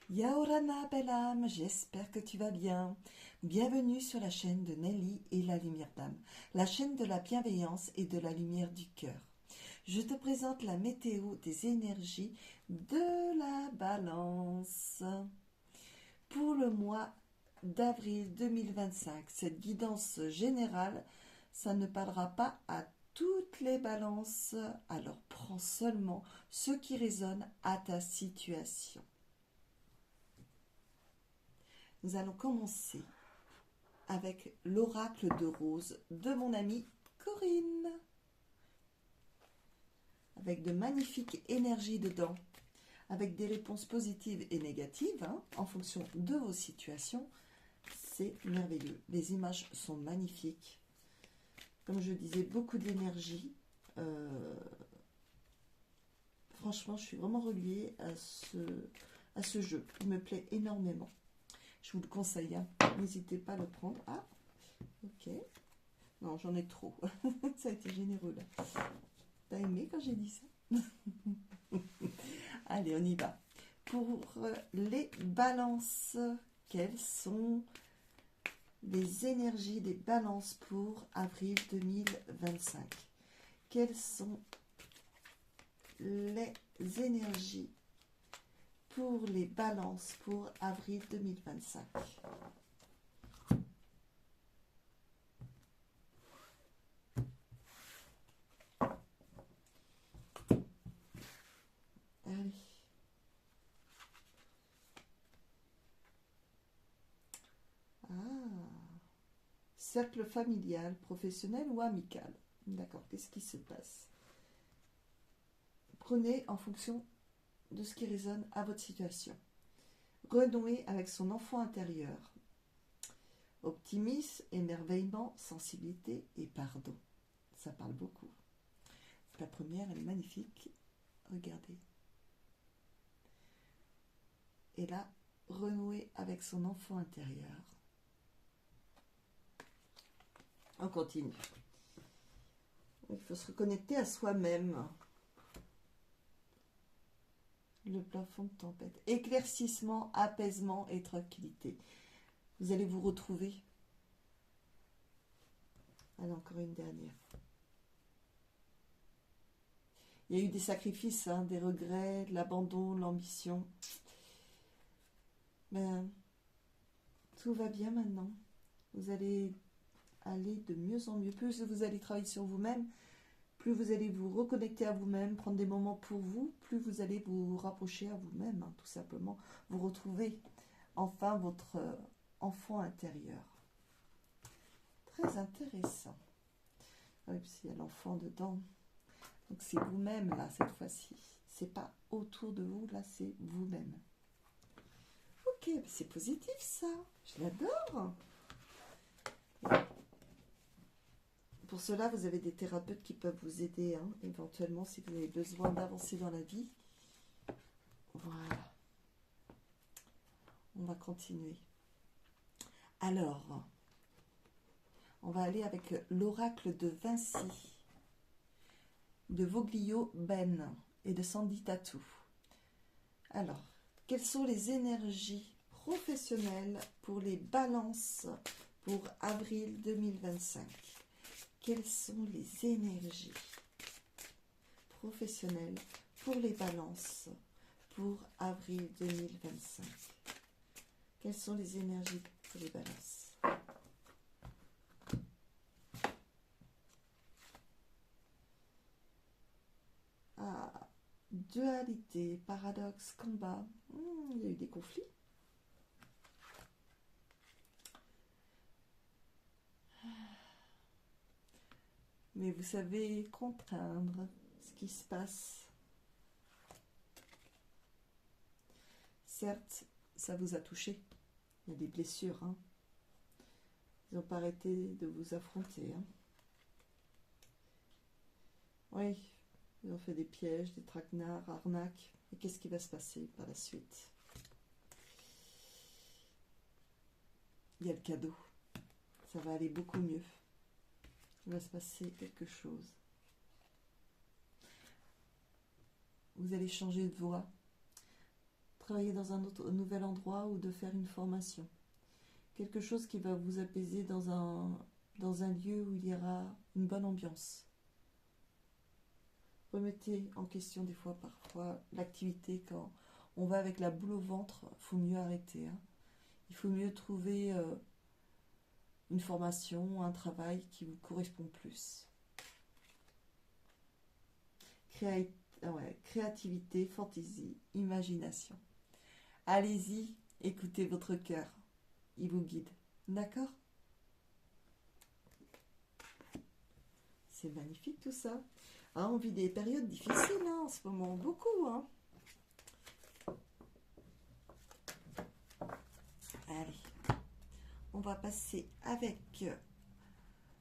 Yaorana, belle âme, j'espère que tu vas bien. Bienvenue sur la chaîne de Nelly et la lumière d'âme, la chaîne de la bienveillance et de la lumière du cœur. Je te présente la météo des énergies de la balance pour le mois d'avril 2025. Cette guidance générale, ça ne parlera pas à toutes les balances, alors prends seulement ce qui résonne à ta situation. Nous allons commencer avec l'oracle de rose de mon amie Corinne, avec de magnifiques énergies dedans, avec des réponses positives et négatives en fonction de vos situations. C'est merveilleux. Les images sont magnifiques. Comme je disais, beaucoup d'énergie. Franchement, je suis vraiment reliée à ce jeu. Il me plaît énormément. Je vous le conseille. N'hésitez pas à le prendre. Ah, ok. Non, j'en ai trop. Ça a été généreux là. T'as aimé quand j'ai dit ça? Allez, on y va. Pour les balances, quelles sont les énergies des balances pour avril 2025? Quelles sont les énergies pour les balances pour avril 2025? Allez. Ah. Cercle familial, professionnel ou amical? D'accord, qu'est-ce qui se passe? Prenez en fonction de ce qui résonne à votre situation. Renouer avec son enfant intérieur. Optimisme, émerveillement, sensibilité et pardon. Ça parle beaucoup. La première, elle est magnifique. Regardez. Et là, renouer avec son enfant intérieur. On continue. Il faut se reconnecter à soi-même. Le plafond de tempête. Éclaircissement, apaisement et tranquillité. Vous allez vous retrouver. Allez, encore une dernière. Il y a eu des sacrifices, des regrets, de l'abandon, de l'ambition. Mais tout va bien maintenant. Vous allez aller de mieux en mieux. Plus vous allez travailler sur vous-même, plus vous allez vous reconnecter à vous-même, prendre des moments pour vous, plus vous allez vous rapprocher à vous-même, tout simplement. Vous retrouvez enfin votre enfant intérieur. Très intéressant. Oui, puis il y a l'enfant dedans. Donc c'est vous-même là cette fois-ci. C'est pas autour de vous, là c'est vous-même. Ok, c'est positif ça. Je l'adore. Pour cela, vous avez des thérapeutes qui peuvent vous aider, éventuellement, si vous avez besoin d'avancer dans la vie. Voilà. On va continuer. Alors, on va aller avec l'oracle de Vinci, de Voglio Ben et de Sandy Tatou. Alors, quelles sont les énergies professionnelles pour les balances pour avril 2025? Quelles sont les énergies professionnelles pour les balances pour avril 2025? Quelles sont les énergies pour les balances? Ah, dualité, paradoxe, combat. Il y a eu des conflits. Mais vous savez contraindre ce qui se passe. Certes, ça vous a touché. Il y a des blessures. Ils n'ont pas arrêté de vous affronter. Oui, ils ont fait des pièges, des traquenards, arnaques. Et qu'est-ce qui va se passer par la suite? Il y a le cadeau. Ça va aller beaucoup mieux. Il va se passer quelque chose. Vous allez changer de voie. travailler dans un nouvel endroit ou de faire une formation. Quelque chose qui va vous apaiser dans un lieu où il y aura une bonne ambiance. Remettez en question des fois, parfois, l'activité. Quand on va avec la boule au ventre, il faut mieux arrêter. Hein. Il faut mieux trouver une formation, un travail qui vous correspond plus. Créativité, fantaisie, imagination. Allez-y, écoutez votre cœur. Il vous guide. D'accord? C'est magnifique tout ça. Ah, on vit des périodes difficiles hein, en ce moment, beaucoup. Hein. Allez, on va passer avec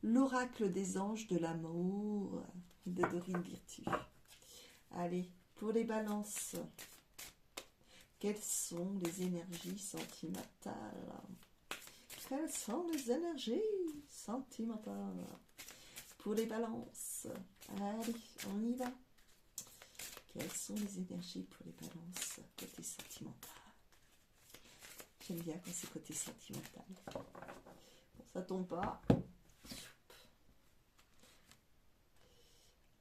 l'oracle des anges de l'amour de Dorine Virtue. Allez, pour les balances, quelles sont les énergies sentimentales? Quelles sont les énergies sentimentales pour les balances? Allez, on y va. Quelles sont les énergies pour les balances côté sentimental? J'aime bien quand c'est côté sentimental. Bon, ça tombe pas.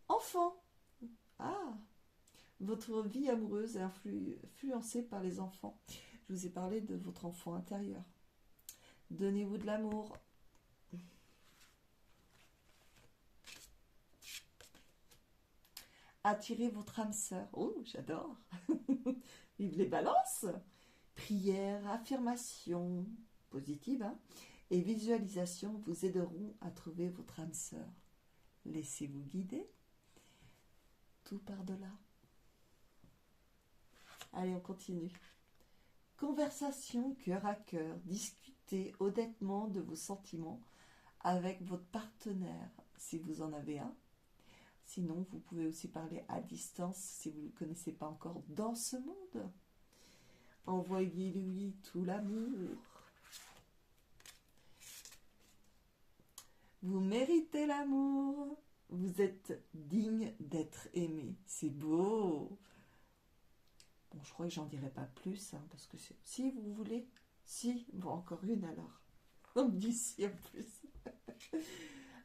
Enfant. Ah, votre vie amoureuse est influencée par les enfants. Je vous ai parlé de votre enfant intérieur. Donnez-vous de l'amour. Attirez votre âme sœur. Oh, j'adore. Vive les balances. Prière, affirmation positive hein, et visualisation vous aideront à trouver votre âme sœur. Laissez-vous guider. Tout par-delà. Allez, on continue. Conversation cœur à cœur. Discutez honnêtement de vos sentiments avec votre partenaire, si vous en avez un. Sinon, vous pouvez aussi parler à distance si vous ne le connaissez pas encore dans ce monde. Envoyez-lui tout l'amour. Vous méritez l'amour. Vous êtes digne d'être aimé. C'est beau. Bon, je crois que j'en dirai pas plus, hein, parce que si vous voulez, si, bon, encore une alors. On me dit si en plus.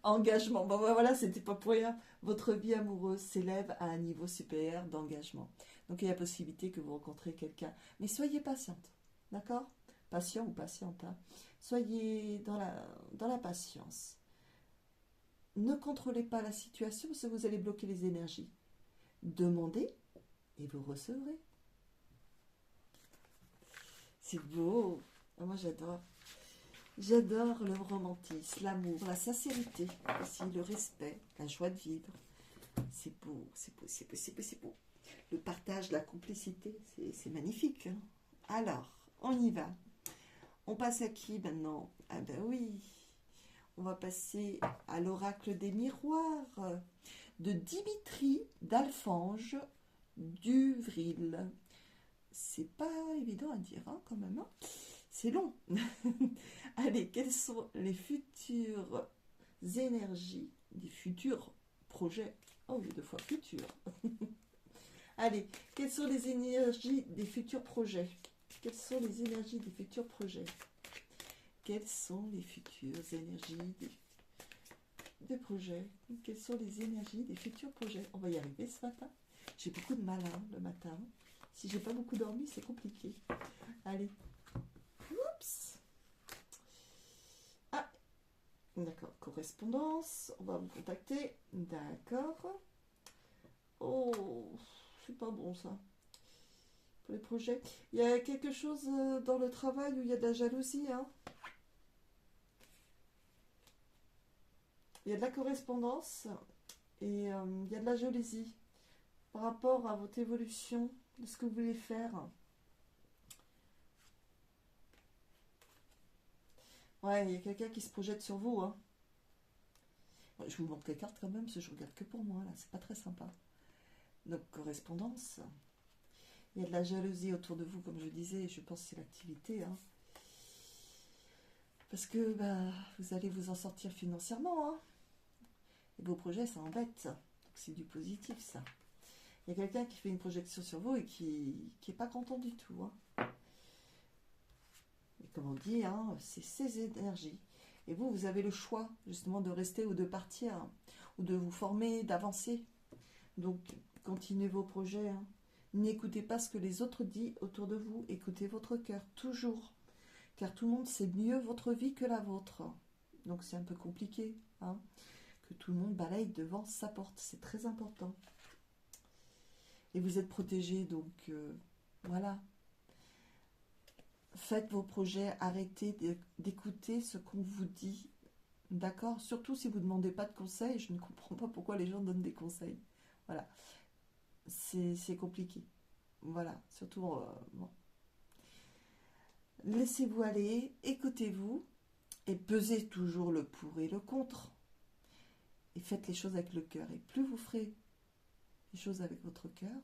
Engagement. Bon, ben voilà, c'était pas pour rien. Votre vie amoureuse s'élève à un niveau supérieur d'engagement. Donc, il y a la possibilité que vous rencontrez quelqu'un. Mais soyez patiente, d'accord? Patient ou patiente. Hein. Soyez dans la patience. Ne contrôlez pas la situation parce que vous allez bloquer les énergies. Demandez et vous recevrez. C'est beau. Moi, j'adore. J'adore le romantisme, l'amour, la sincérité, aussi le respect, la joie de vivre. C'est beau, c'est beau, c'est beau, c'est beau, c'est beau. Le partage, la complicité, c'est magnifique. Hein. Alors, on y va. On passe à qui maintenant? Ah ben oui, on va passer à l'oracle des miroirs de Dimitri d'Alfange d'Uvril. C'est pas évident à dire hein, quand même. Hein. C'est long. Allez, quelles sont les futures énergies des futurs projets? Oh, deux fois futurs. Allez, quelles sont les énergies des futurs projets? Quelles sont les énergies des futurs projets? Quelles sont les futures énergies des projets? Quelles sont les énergies des futurs projets? On va y arriver ce matin. J'ai beaucoup de mal hein, le matin. Si j'ai pas beaucoup dormi, c'est compliqué. Allez. Oups. Ah. D'accord. Correspondance. On va vous contacter. D'accord. Oh. C'est pas bon ça. Pour les projets. Il y a quelque chose dans le travail où il y a de la jalousie. Hein. Il y a de la correspondance. Et il y a de la jalousie. Par rapport à votre évolution. De ce que vous voulez faire. Ouais, il y a quelqu'un qui se projette sur vous. Hein. Je vous montre les cartes quand même, parce que je regarde que pour moi, là. C'est pas très sympa. Donc, correspondance. Il y a de la jalousie autour de vous, comme je disais. Je pense que c'est l'activité. Hein. Parce que bah, vous allez vous en sortir financièrement. Hein. Et vos projets, ça embête. Donc, c'est du positif, ça. Il y a quelqu'un qui fait une projection sur vous et qui n'est pas content du tout. Hein. Et comme on dit, hein, c'est ses énergies. Et vous, vous avez le choix justement de rester ou de partir, hein, ou de vous former, d'avancer. Donc, continuez vos projets. Hein. N'écoutez pas ce que les autres disent autour de vous. Écoutez votre cœur, toujours. Car tout le monde sait mieux votre vie que la vôtre. Donc, c'est un peu compliqué. Hein, que tout le monde balaye devant sa porte. C'est très important. Et vous êtes protégé, donc voilà. Faites vos projets, arrêtez d'écouter ce qu'on vous dit. D'accord? Surtout si vous ne demandez pas de conseils, je ne comprends pas pourquoi les gens donnent des conseils. Voilà. C'est compliqué. Voilà. Surtout, bon. Laissez-vous aller, écoutez-vous et pesez toujours le pour et le contre. Et faites les choses avec le cœur. Et plus vous ferez les choses avec votre cœur,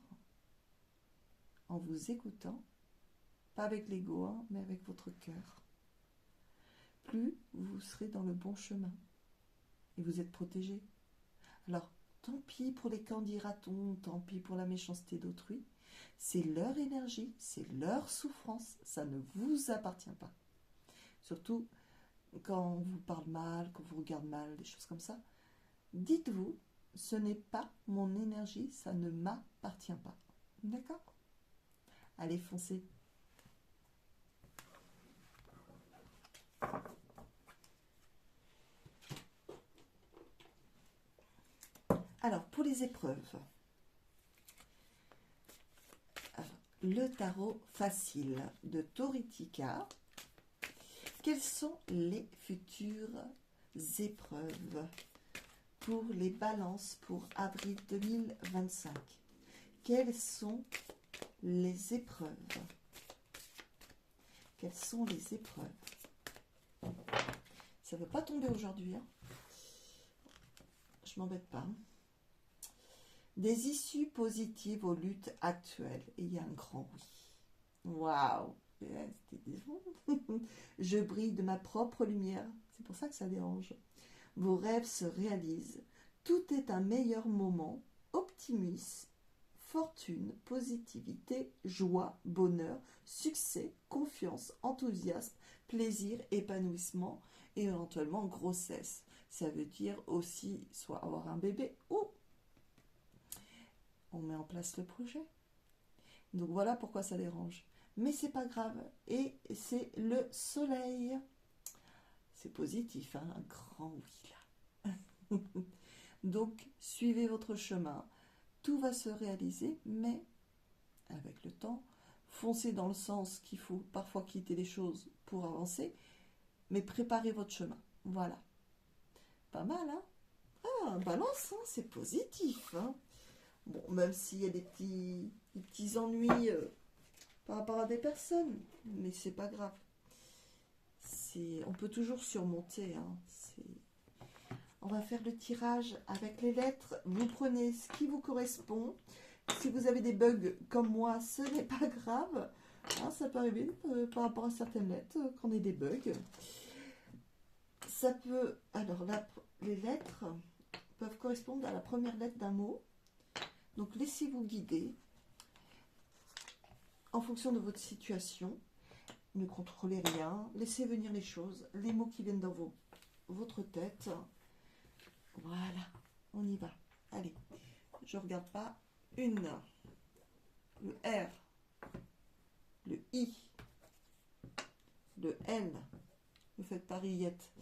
en vous écoutant, pas avec l'ego, hein, mais avec votre cœur, plus vous serez dans le bon chemin et vous êtes protégé. Alors, tant pis pour les candidatons, tant pis pour la méchanceté d'autrui, c'est leur énergie, c'est leur souffrance, ça ne vous appartient pas. Surtout quand on vous parle mal, quand on vous regarde mal, des choses comme ça, dites-vous, ce n'est pas mon énergie, ça ne m'appartient pas. D'accord? Allez, foncez. Alors, pour les épreuves, le tarot facile de Toritika. Quelles sont les futures épreuves pour les balances pour avril 2025? Quelles sont les épreuves? Quelles sont les épreuves? Ça ne veut pas tomber aujourd'hui. Hein. Je m'embête pas. Des issues positives aux luttes actuelles. Et il y a un grand oui. Waouh! Je brille de ma propre lumière. C'est pour ça que ça dérange. Vos rêves se réalisent. Tout est un meilleur moment. Optimisme, fortune, positivité, joie, bonheur, succès, confiance, enthousiasme, plaisir, épanouissement et éventuellement grossesse. Ça veut dire aussi soit avoir un bébé ou on met en place le projet. Donc voilà pourquoi ça dérange. Mais c'est pas grave. Et c'est le soleil. C'est positif, hein, un grand oui là. Donc suivez votre chemin. Tout va se réaliser, mais avec le temps, foncez dans le sens qu'il faut parfois quitter les choses pour avancer, mais préparez votre chemin. Voilà. Pas mal, hein? Ah, balance, hein, c'est positif, hein? Bon, même s'il y a des petits ennuis par rapport à des personnes, mais c'est pas grave. On peut toujours surmonter. Hein. On va faire le tirage avec les lettres. Vous prenez ce qui vous correspond. Si vous avez des bugs comme moi, ce n'est pas grave. Hein, ça peut arriver par rapport à certaines lettres qu'on ait des bugs. Ça peut. Alors là, les lettres peuvent correspondre à la première lettre d'un mot. Donc laissez-vous guider en fonction de votre situation. Ne contrôlez rien. Laissez venir les choses, les mots qui viennent dans votre tête. Voilà, on y va. Allez, je ne regarde pas. Une, le R, le I, le N, ne faites pas rillette.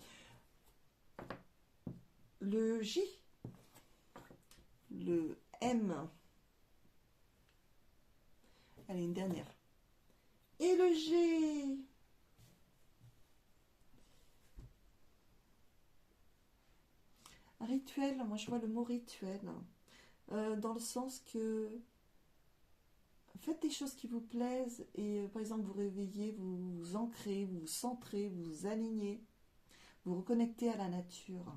Le J, le M. Allez, une dernière. Et le G. Un rituel, moi je vois le mot rituel. Dans le sens que faites des choses qui vous plaisent et par exemple vous réveillez, vous vous ancrez, vous vous centrez, vous vous alignez, vous reconnectez à la nature.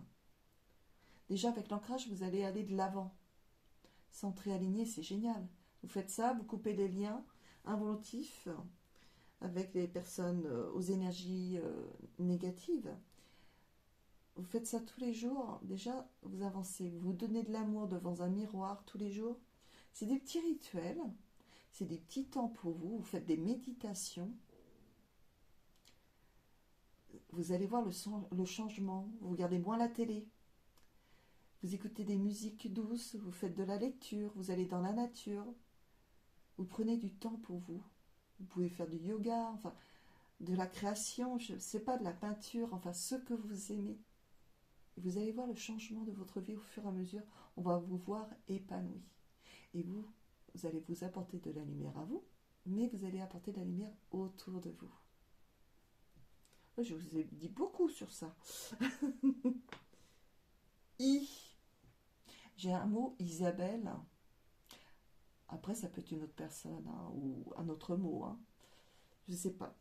Déjà avec l'ancrage, vous allez aller de l'avant. Centré, aligné, c'est génial. Vous faites ça, vous coupez les liens involontifs avec les personnes aux énergies négatives. Vous faites ça tous les jours, déjà vous avancez. Vous vous donnez de l'amour devant un miroir tous les jours. C'est des petits rituels, c'est des petits temps pour vous. Vous faites des méditations. Vous allez voir le changement. Vous regardez moins la télé. Vous écoutez des musiques douces. Vous faites de la lecture. Vous allez dans la nature. Vous prenez du temps pour vous. Vous pouvez faire du yoga, enfin, de la création, je ne sais pas, de la peinture, enfin, ce que vous aimez. Et vous allez voir le changement de votre vie au fur et à mesure. On va vous voir épanoui. Et vous allez vous apporter de la lumière à vous, mais vous allez apporter de la lumière autour de vous. Je vous ai dit beaucoup sur ça. J'ai un mot, Isabelle. Après, ça peut être une autre personne, hein, ou un autre mot. Hein. Je ne sais pas.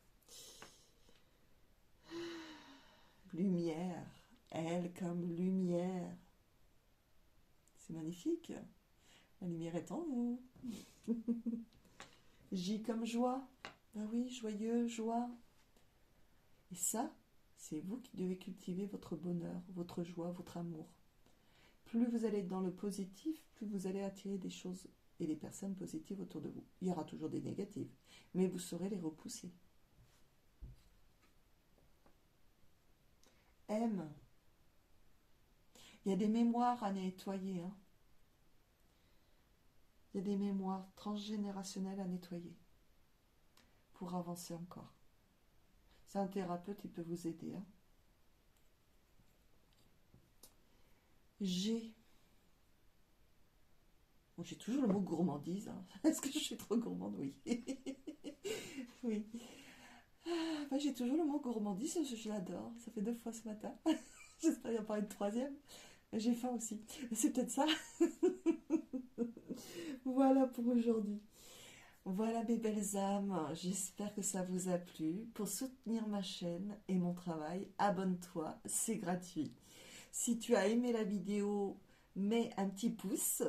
Lumière. Elle comme lumière. C'est magnifique. La lumière est en vous. J comme joie. Ben oui, joyeux, joie. Et ça, c'est vous qui devez cultiver votre bonheur, votre joie, votre amour. Plus vous allez être dans le positif, plus vous allez attirer des choses et des personnes positives autour de vous. Il y aura toujours des négatives, mais vous saurez les repousser. M. Il y a des mémoires à nettoyer. Hein. Il y a des mémoires transgénérationnelles à nettoyer pour avancer encore. C'est un thérapeute, il peut vous aider. Hein. G. Bon, j'ai toujours le mot gourmandise. Hein. Est-ce que je suis trop gourmande? Oui. Oui. Ben, j'ai toujours le mot gourmandise, je l'adore. Ça fait 2 fois ce matin. J'espère qu'il n'y a pas une troisième. J'ai faim aussi. C'est peut-être ça. Voilà pour aujourd'hui. Voilà mes belles âmes. J'espère que ça vous a plu. Pour soutenir ma chaîne et mon travail, abonne-toi. C'est gratuit. Si tu as aimé la vidéo, mets un petit pouce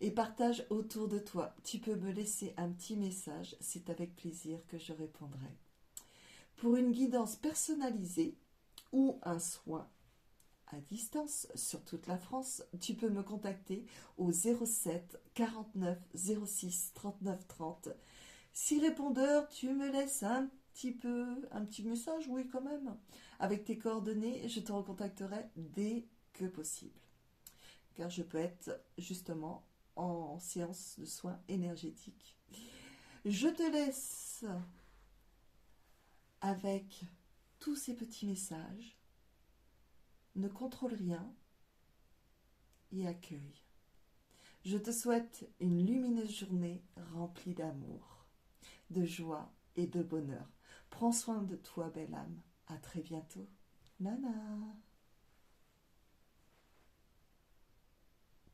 et partage autour de toi. Tu peux me laisser un petit message. C'est avec plaisir que je répondrai. Pour une guidance personnalisée ou un soin à distance sur toute la France, tu peux me contacter au 07 49 06 39 30. Si répondeur, tu me laisses un petit message, oui quand même, avec tes coordonnées, je te recontacterai dès que possible. Car je peux être justement en séance de soins énergétiques. Je te laisse avec tous ces petits messages. Ne contrôle rien et accueille. Je te souhaite une lumineuse journée remplie d'amour, de joie et de bonheur. Prends soin de toi, belle âme. À très bientôt. Nana.